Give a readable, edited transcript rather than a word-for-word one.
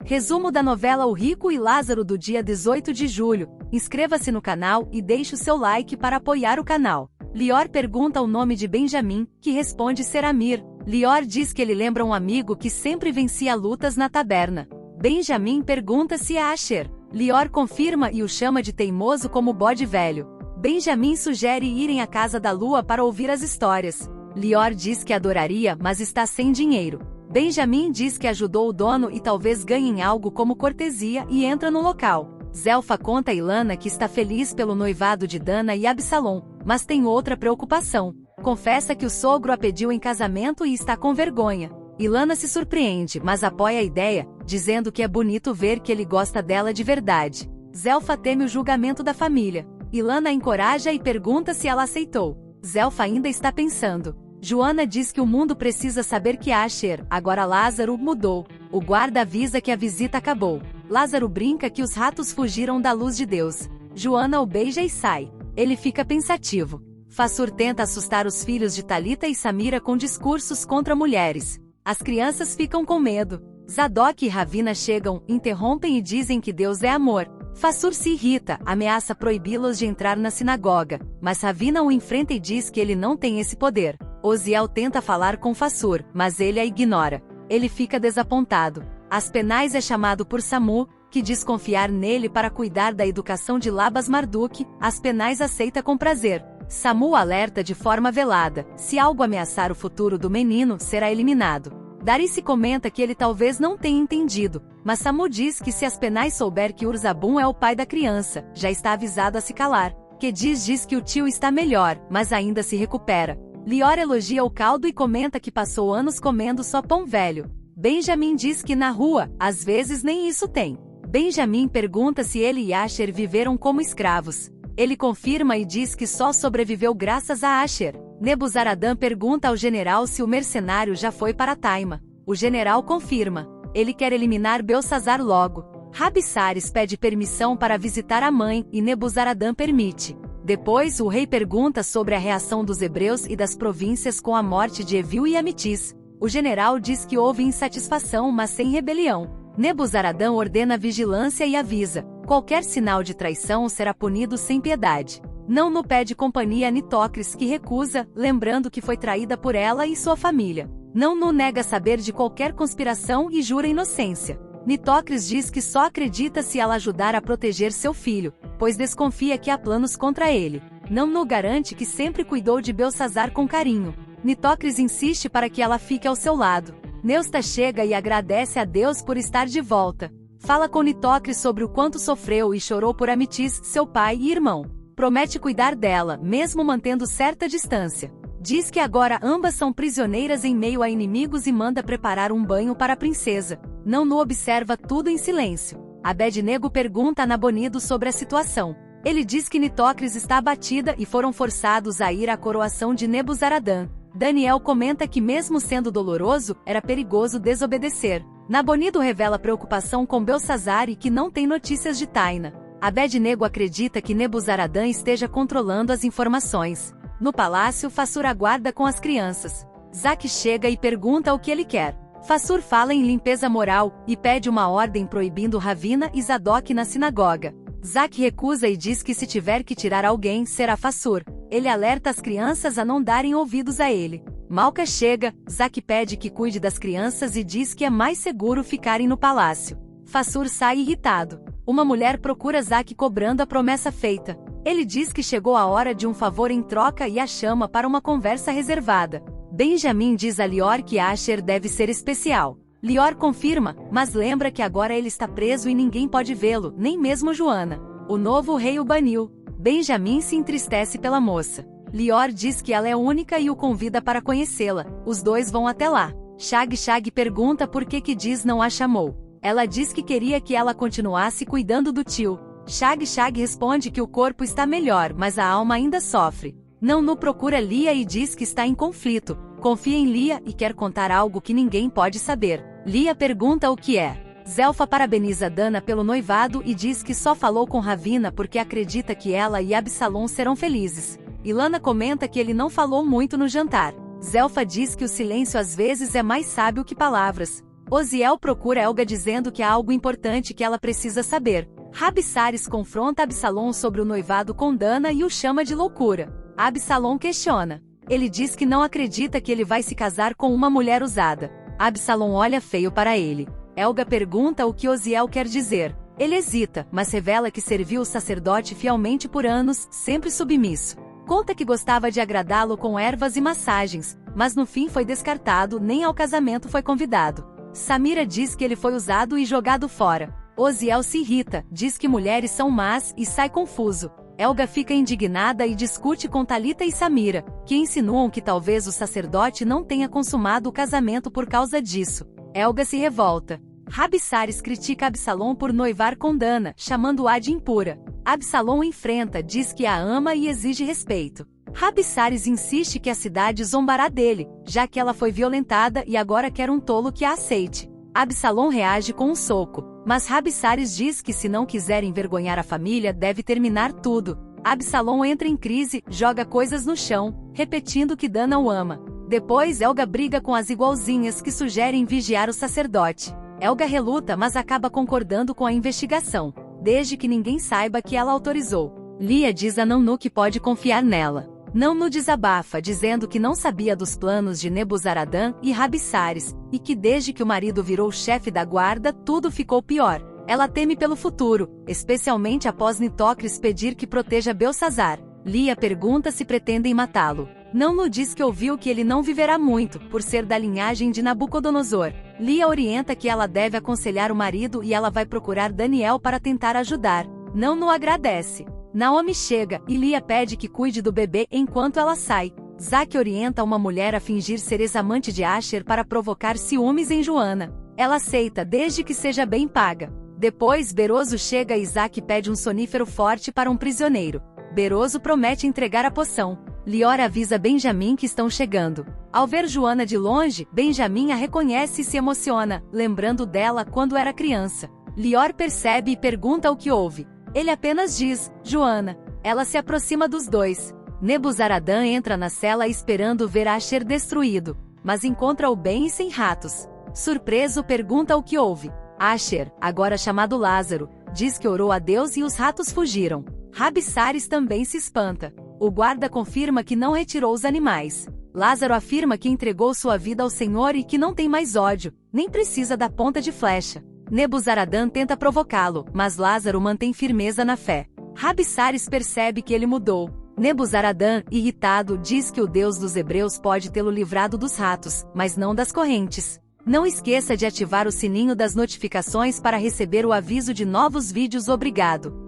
Resumo da novela O Rico e Lázaro do dia 18 de julho. Inscreva-se no canal e deixe o seu like para apoiar o canal. Lior pergunta o nome de Benjamin, que responde ser Amir. Lior diz que ele lembra um amigo que sempre vencia lutas na taberna. Benjamin pergunta se é Asher. Lior confirma e o chama de teimoso como bode velho. Benjamin sugere irem à casa da lua para ouvir as histórias. Lior diz que adoraria, mas está sem dinheiro. Benjamin diz que ajudou o dono e talvez ganhem algo como cortesia e entra no local. Zelfa conta a Ilana que está feliz pelo noivado de Dana e Absalom, mas tem outra preocupação. Confessa que o sogro a pediu em casamento e está com vergonha. Ilana se surpreende, mas apoia a ideia, dizendo que é bonito ver que ele gosta dela de verdade. Zelfa teme o julgamento da família. Ilana a encoraja e pergunta se ela aceitou. Zelfa ainda está pensando. Joana diz que o mundo precisa saber que Asher, agora Lázaro, mudou. O guarda avisa que a visita acabou. Lázaro brinca que os ratos fugiram da luz de Deus. Joana o beija e sai. Ele fica pensativo. Fassur tenta assustar os filhos de Talita e Samira com discursos contra mulheres. As crianças ficam com medo. Zadok e Ravina chegam, interrompem e dizem que Deus é amor. Fassur se irrita, ameaça proibi-los de entrar na sinagoga, mas Ravina o enfrenta e diz que ele não tem esse poder. Oziel tenta falar com Fassur, mas ele a ignora. Ele fica desapontado. Aspenaz é chamado por Samu, que diz confiar nele para cuidar da educação de Labas Marduk. Aspenaz aceita com prazer. Samu alerta de forma velada: se algo ameaçar o futuro do menino, será eliminado. Darice comenta que ele talvez não tenha entendido, mas Samu diz que se Aspenaz souber que Urzabum é o pai da criança, já está avisado a se calar. Kedis diz que o tio está melhor, mas ainda se recupera. Lior elogia o caldo e comenta que passou anos comendo só pão velho. Benjamin diz que na rua, às vezes nem isso tem. Benjamin pergunta se ele e Asher viveram como escravos. Ele confirma e diz que só sobreviveu graças a Asher. Nebuzaradã pergunta ao general se o mercenário já foi para Taima. O general confirma. Ele quer eliminar Belsazar logo. Rabissares pede permissão para visitar a mãe, e Nebuzaradã permite. Depois o rei pergunta sobre a reação dos hebreus e das províncias com a morte de Evil e Amitis. O general diz que houve insatisfação, mas sem rebelião. Nebuzaradã ordena vigilância e avisa: qualquer sinal de traição será punido sem piedade. Não pede companhia a Nitocris, que recusa, lembrando que foi traída por ela e sua família. Não nega saber de qualquer conspiração e jura inocência. Nitocris diz que só acredita se ela ajudar a proteger seu filho, pois desconfia que há planos contra ele. Não garante que sempre cuidou de Belsazar com carinho. Nitocris insiste para que ela fique ao seu lado. Neusta chega e agradece a Deus por estar de volta. Fala com Nitocris sobre o quanto sofreu e chorou por Amitis, seu pai e irmão. Promete cuidar dela, mesmo mantendo certa distância. Diz que agora ambas são prisioneiras em meio a inimigos e manda preparar um banho para a princesa. Não observa tudo em silêncio. Abednego pergunta a Nabonido sobre a situação. Ele diz que Nitocris está abatida e foram forçados a ir à coroação de Nebuzaradã. Daniel comenta que mesmo sendo doloroso, era perigoso desobedecer. Nabonido revela preocupação com Belsazar e que não tem notícias de Taina. Abednego acredita que Nebuzaradã esteja controlando as informações. No palácio, Fassur aguarda com as crianças. Zaque chega e pergunta o que ele quer. Fassur fala em limpeza moral, e pede uma ordem proibindo Ravina e Zadok na sinagoga. Zaque recusa e diz que se tiver que tirar alguém, será Fassur. Ele alerta as crianças a não darem ouvidos a ele. Malca chega, Zaque pede que cuide das crianças e diz que é mais seguro ficarem no palácio. Fassur sai irritado. Uma mulher procura Zaque cobrando a promessa feita. Ele diz que chegou a hora de um favor em troca e a chama para uma conversa reservada. Benjamin diz a Lior que Asher deve ser especial. Lior confirma, mas lembra que agora ele está preso e ninguém pode vê-lo, nem mesmo Joana. O novo rei o baniu. Benjamin se entristece pela moça. Lior diz que ela é única e o convida para conhecê-la. Os dois vão até lá. Shag pergunta por que Diz não a chamou. Ela diz que queria que ela continuasse cuidando do tio. Shag responde que o corpo está melhor, mas a alma ainda sofre. Não procura Lia e diz que está em conflito. Confia em Lia e quer contar algo que ninguém pode saber. Lia pergunta o que é. Zelfa parabeniza Dana pelo noivado e diz que só falou com Ravina porque acredita que ela e Absalom serão felizes. Ilana comenta que ele não falou muito no jantar. Zelfa diz que o silêncio às vezes é mais sábio que palavras. Osiel procura Helga dizendo que há algo importante que ela precisa saber. Rabissares confronta Absalom sobre o noivado com Dana e o chama de loucura. Absalom questiona. Ele diz que não acredita que ele vai se casar com uma mulher usada. Absalom olha feio para ele. Helga pergunta o que Osiel quer dizer. Ele hesita, mas revela que serviu o sacerdote fielmente por anos, sempre submisso. Conta que gostava de agradá-lo com ervas e massagens, mas no fim foi descartado, nem ao casamento foi convidado. Samira diz que ele foi usado e jogado fora. Osiel se irrita, diz que mulheres são más e sai confuso. Helga fica indignada e discute com Talita e Samira, que insinuam que talvez o sacerdote não tenha consumado o casamento por causa disso. Helga se revolta. Rabissares critica Absalom por noivar com Dana, chamando-a de impura. Absalom enfrenta, diz que a ama e exige respeito. Rabissares insiste que a cidade zombará dele, já que ela foi violentada e agora quer um tolo que a aceite. Absalom reage com um soco, mas Rabissares diz que se não quiser envergonhar a família deve terminar tudo. Absalom entra em crise, joga coisas no chão, repetindo que Dana o ama. Depois Helga briga com as igualzinhas que sugerem vigiar o sacerdote. Helga reluta, mas acaba concordando com a investigação, desde que ninguém saiba que ela autorizou. Lia diz a Nunu que pode confiar nela. Nunu desabafa, dizendo que não sabia dos planos de Nebuzaradã e Rabissares, e que desde que o marido virou chefe da guarda, tudo ficou pior. Ela teme pelo futuro, especialmente após Nitocris pedir que proteja Belsazar. Lia pergunta se pretendem matá-lo. Nunu diz que ouviu que ele não viverá muito, por ser da linhagem de Nabucodonosor. Lia orienta que ela deve aconselhar o marido e ela vai procurar Daniel para tentar ajudar. Nunu agradece. Naomi chega, e Lia pede que cuide do bebê enquanto ela sai. Zaque orienta uma mulher a fingir ser ex-amante de Asher para provocar ciúmes em Joana. Ela aceita desde que seja bem paga. Depois Beroso chega e Zaque pede um sonífero forte para um prisioneiro. Beroso promete entregar a poção. Lior avisa Benjamim que estão chegando. Ao ver Joana de longe, Benjamim a reconhece e se emociona, lembrando dela quando era criança. Lior percebe e pergunta o que houve. Ele apenas diz, Joana. Ela se aproxima dos dois. Nebuzaradã entra na cela esperando ver Asher destruído, mas encontra-o bem e sem ratos. Surpreso, pergunta o que houve. Asher, agora chamado Lázaro, diz que orou a Deus e os ratos fugiram. Rabissares também se espanta. O guarda confirma que não retirou os animais. Lázaro afirma que entregou sua vida ao Senhor e que não tem mais ódio, nem precisa da ponta de flecha. Nebuzaradã tenta provocá-lo, mas Lázaro mantém firmeza na fé. Rabissares percebe que ele mudou. Nebuzaradã, irritado, diz que o Deus dos hebreus pode tê-lo livrado dos ratos, mas não das correntes. Não esqueça de ativar o sininho das notificações para receber o aviso de novos vídeos. Obrigado.